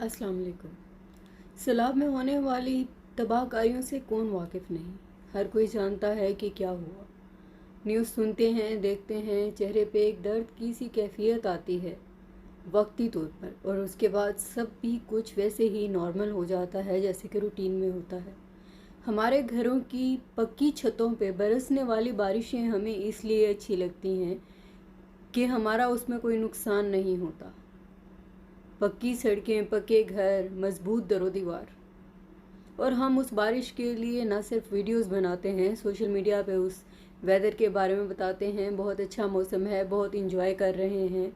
अस्सलाम वालेकुम। सैलाब में होने वाली तबाहकारियों से कौन वाकिफ़ नहीं। हर कोई जानता है कि क्या हुआ। न्यूज़ सुनते हैं, देखते हैं, चेहरे पे एक दर्द की सी कैफियत आती है वक्ती तौर पर, और उसके बाद सब भी कुछ वैसे ही नॉर्मल हो जाता है जैसे कि रूटीन में होता है। हमारे घरों की पक्की छतों पे बरसने वाली बारिशें हमें इसलिए अच्छी लगती हैं कि हमारा उसमें कोई नुकसान नहीं होता। पक्की सड़कें, पक्के घर, मजबूत दरो दीवार। और हम उस बारिश के लिए ना सिर्फ वीडियोस बनाते हैं, सोशल मीडिया पे उस वेदर के बारे में बताते हैं, बहुत अच्छा मौसम है, बहुत इंजॉय कर रहे हैं,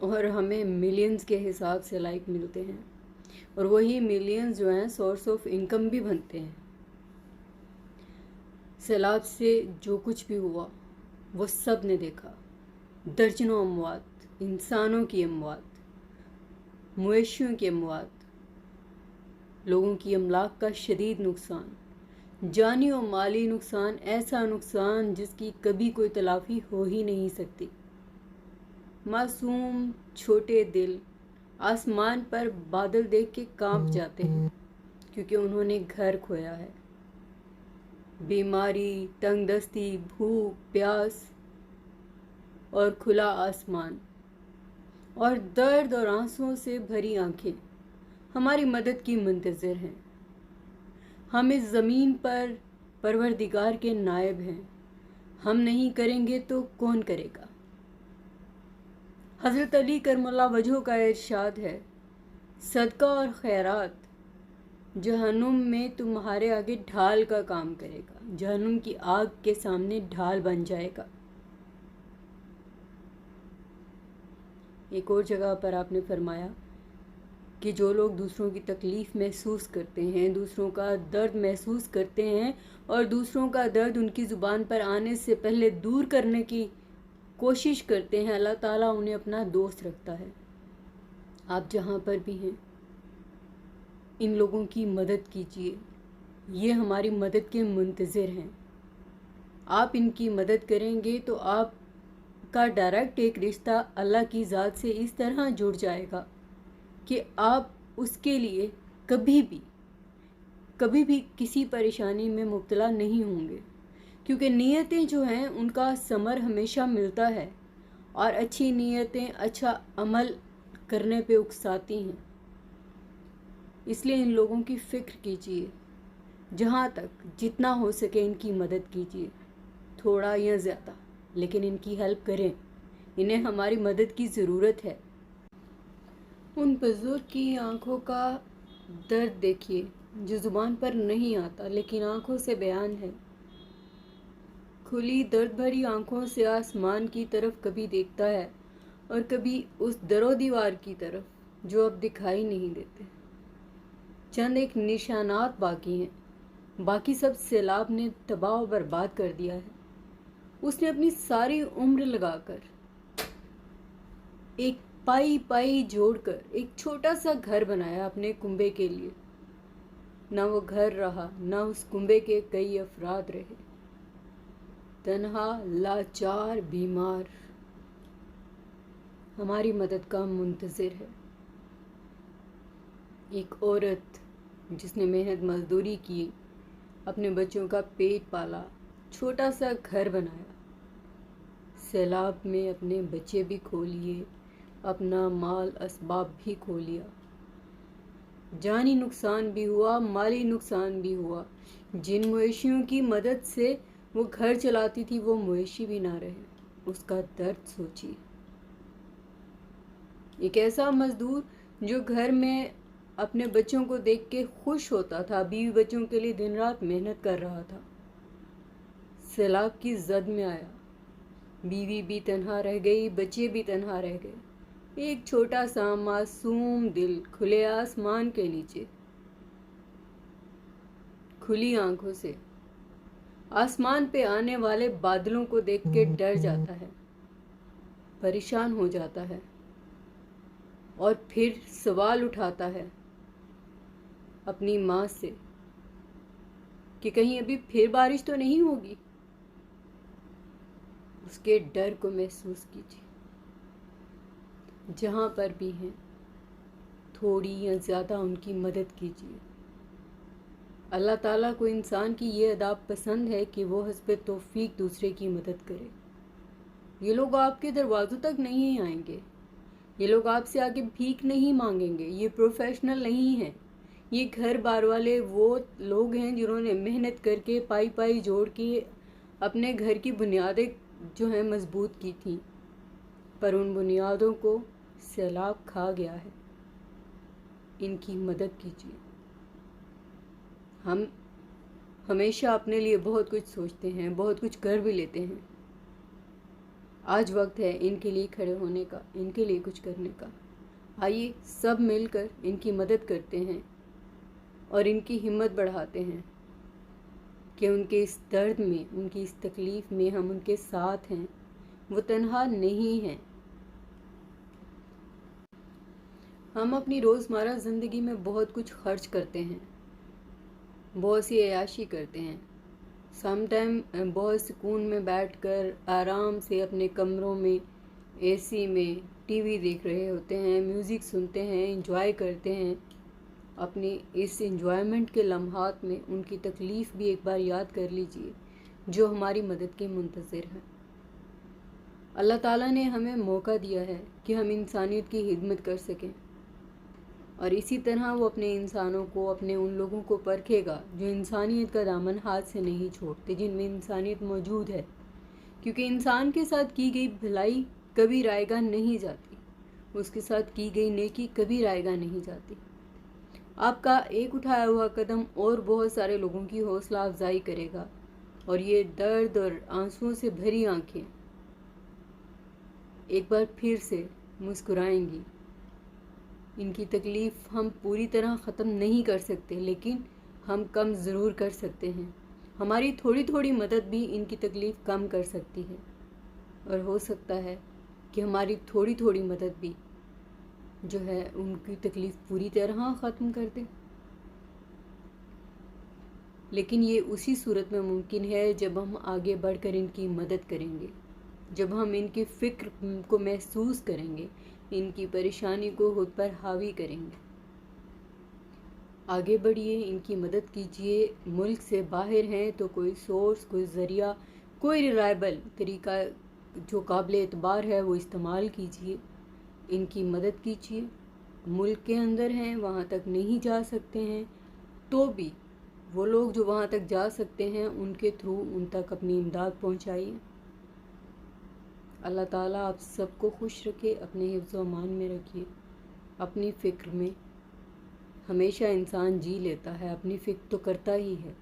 और हमें मिलियंस के हिसाब से लाइक मिलते हैं, और वही मिलियंस जो हैं सोर्स ऑफ इनकम भी बनते हैं। सैलाब से जो कुछ भी हुआ वो सब ने देखा। दर्जनों अमवात, इंसानों की अमवात, मवेशियों की अमवात, लोगों की अमलाक का शदीद नुकसान, जानी और माली नुकसान, ऐसा नुकसान जिसकी कभी कोई तलाफी हो ही नहीं सकती। मासूम छोटे दिल आसमान पर बादल देख के कांप जाते हैं क्योंकि उन्होंने घर खोया है। बीमारी, तंगदस्ती, भूख, प्यास और खुला आसमान और दर्द और आंसुओं से भरी आंखें हमारी मदद की मुंतज़िर हैं। हम इस ज़मीन पर परवरदिगार के नायब हैं। हम नहीं करेंगे तो कौन करेगा। हज़रत अली करमुल्ला वजह का इरशाद है, सदका और खैरात जहन्नुम में तुम्हारे आगे ढाल का काम करेगा, जहन्नुम की आग के सामने ढाल बन जाएगा। एक और जगह पर आपने फरमाया कि जो लोग दूसरों की तकलीफ़ महसूस करते हैं, दूसरों का दर्द महसूस करते हैं और दूसरों का दर्द उनकी ज़ुबान पर आने से पहले दूर करने की कोशिश करते हैं, अल्लाह ताला उन्हें अपना दोस्त रखता है। आप जहाँ पर भी हैं इन लोगों की मदद कीजिए, ये हमारी मदद के मुंतज़िर हैं। आप इनकी मदद करेंगे तो आपका डायरेक्ट एक रिश्ता अल्लाह की ज़ात से इस तरह जुड़ जाएगा कि आप उसके लिए कभी भी किसी परेशानी में मुब्तला नहीं होंगे, क्योंकि नीयतें जो हैं उनका समर हमेशा मिलता है, और अच्छी नीयतें अच्छा अमल करने पे उकसाती हैं। इसलिए इन लोगों की फ़िक्र कीजिए, जहाँ तक जितना हो सके इनकी मदद कीजिए, थोड़ा या ज़्यादा, लेकिन इनकी हेल्प करें। इन्हें हमारी मदद की ज़रूरत है। उन बुजुर्ग की आंखों का दर्द देखिए जो ज़ुबान पर नहीं आता लेकिन आंखों से बयान है। खुली दर्द भरी आंखों से आसमान की तरफ कभी देखता है और कभी उस दरो दीवार की तरफ जो अब दिखाई नहीं देते। चंद एक निशानात बाकी हैं, बाकी सब सैलाब ने तबाह और बर्बाद कर दिया है। उसने अपनी सारी उम्र लगाकर एक पाई पाई जोड़कर एक छोटा सा घर बनाया अपने कुंबे के लिए। ना वो घर रहा, ना उस कुंबे के कई अफराद रहे। तन्हा, लाचार, बीमार हमारी मदद का मुंतज़िर है। एक औरत जिसने मेहनत मजदूरी की, अपने बच्चों का पेट पाला, छोटा सा घर बनाया, सैलाब में अपने बच्चे भी खो लिए, अपना माल असबाब भी खो लिया, जानी नुकसान भी हुआ, माली नुकसान भी हुआ। जिन मवेशियों की मदद से वो घर चलाती थी वो मवेशी भी ना रहे। उसका दर्द सोचिए। एक ऐसा मजदूर जो घर में अपने बच्चों को देख के खुश होता था, बीवी बच्चों के लिए दिन रात मेहनत कर रहा था, सैलाब की जद में आया, बीवी भी तन्हा रह गई, बच्चे भी तन्हा रह गए। एक छोटा सा मासूम दिल खुले आसमान के नीचे खुली आंखों से आसमान पे आने वाले बादलों को देख के डर जाता है, परेशान हो जाता है, और फिर सवाल उठाता है अपनी माँ से कि कहीं अभी फिर बारिश तो नहीं होगी। उसके डर को महसूस कीजिए। जहाँ पर भी हैं تھوڑی یا زیادہ ان کی مدد کیجیے۔ اللہ تعالیٰ کو انسان کی یہ اداب پسند ہے کہ وہ حسب توفیق دوسرے کی مدد کرے۔ یہ لوگ آپ کے دروازوں تک نہیں آئیں گے، یہ لوگ آپ سے آگے بھیک نہیں مانگیں گے، یہ پروفیشنل نہیں ہیں، یہ گھر بار والے وہ لوگ ہیں جنہوں نے محنت کر کے پائی جوڑ کے اپنے گھر کی بنیادیں جو ہیں مضبوط کی تھیں، پر ان بنیادوں کو سیلاب کھا گیا ہے۔ ان کی مدد کیجیے۔ ہم ہمیشہ اپنے لیے بہت کچھ سوچتے ہیں، بہت کچھ کر بھی لیتے ہیں۔ آج وقت ہے ان کے لیے کھڑے ہونے کا، ان کے لیے کچھ کرنے کا۔ آئیے سب مل کر ان کی مدد کرتے ہیں اور ان کی ہمت بڑھاتے ہیں کہ ان کے اس درد میں، ان کی اس تکلیف میں ہم ان کے ساتھ ہیں، وہ تنہا نہیں ہیں۔ ہم اپنی روزمرہ زندگی میں بہت کچھ خرچ کرتے ہیں، بہت سی عیاشی کرتے ہیں، سم ٹائم بہت سکون میں بیٹھ کر آرام سے اپنے کمروں میں اے سی میں ٹی وی دیکھ رہے ہوتے ہیں، میوزک سنتے ہیں، انجوائے کرتے ہیں۔ اپنی اس انجوائمنٹ کے لمحات میں ان کی تکلیف بھی ایک بار یاد کر لیجئے جو ہماری مدد کے منتظر ہیں۔ اللہ تعالیٰ نے ہمیں موقع دیا ہے کہ ہم انسانیت کی خدمت کر سکیں، اور اسی طرح وہ اپنے انسانوں کو، اپنے ان لوگوں کو پرکھے گا جو انسانیت کا دامن ہاتھ سے نہیں چھوڑتے، جن میں انسانیت موجود ہے، کیونکہ انسان کے ساتھ کی گئی بھلائی کبھی رائیگاں نہیں جاتی، اس کے ساتھ کی گئی نیکی کبھی رائیگاں نہیں جاتی۔ آپ کا ایک اٹھایا ہوا قدم اور بہت سارے لوگوں کی حوصلہ افزائی کرے گا، اور یہ درد اور آنسوؤں سے بھری آنکھیں ایک بار پھر سے مسکرائیں گی۔ ان کی تکلیف ہم پوری طرح ختم نہیں کر سکتے، لیکن ہم کم ضرور کر سکتے ہیں۔ ہماری تھوڑی تھوڑی مدد بھی ان کی تکلیف کم کر سکتی ہے، اور ہو سکتا ہے کہ ہماری تھوڑی تھوڑی مدد بھی جو ہے ان کی تکلیف پوری طرح ختم کر دے۔ لیکن یہ اسی صورت میں ممکن ہے جب ہم آگے بڑھ کر ان کی مدد کریں گے، جب ہم ان کی فکر کو محسوس کریں گے، ان کی پریشانی کو خود پر حاوی کریں گے۔ آگے بڑھیے، ان کی مدد کیجیے۔ ملک سے باہر ہیں تو کوئی سورس، کوئی ذریعہ، کوئی ریلائبل طریقہ جو قابل اعتبار ہے وہ استعمال کیجیے، ان کی مدد کیجیے۔ ملک کے اندر ہیں، وہاں تک نہیں جا سکتے ہیں تو بھی وہ لوگ جو وہاں تک جا سکتے ہیں ان کے تھرو ان تک اپنی امداد پہنچائیے۔ اللہ تعالیٰ آپ سب کو خوش رکھے، اپنے حفظ و امان میں رکھیے۔ اپنی فکر میں ہمیشہ انسان جی لیتا ہے، اپنی فکر تو کرتا ہی ہے،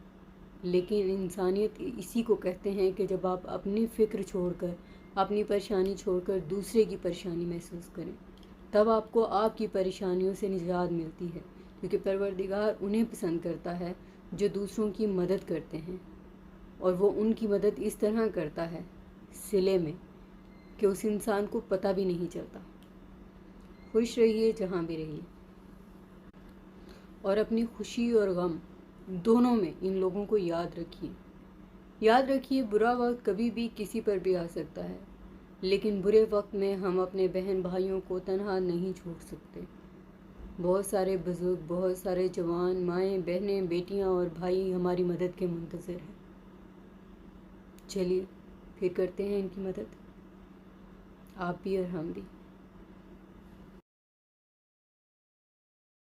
لیکن انسانیت اسی کو کہتے ہیں کہ جب آپ اپنی فکر چھوڑ کر، اپنی پریشانی چھوڑ کر دوسرے کی پریشانی محسوس کریں، تب آپ کو آپ کی پریشانیوں سے نجات ملتی ہے، کیونکہ پروردگار انہیں پسند کرتا ہے جو دوسروں کی مدد کرتے ہیں، اور وہ ان کی مدد اس طرح کرتا ہے صلے میں کہ اس انسان کو پتہ بھی نہیں چلتا۔ خوش رہیے جہاں بھی رہیے، اور اپنی خوشی اور غم دونوں میں ان لوگوں کو یاد رکھیے۔ یاد رکھیے برا وقت کبھی بھی کسی پر بھی آ سکتا ہے، لیکن برے وقت میں ہم اپنے بہن بھائیوں کو تنہا نہیں چھوڑ سکتے۔ بہت سارے بزرگ، بہت سارے جوان، مائیں، بہنیں، بیٹیاں اور بھائی ہماری مدد کے منتظر ہیں۔ چلیے پھر کرتے ہیں ان کی مدد، آپ بھی اور ہم بھی۔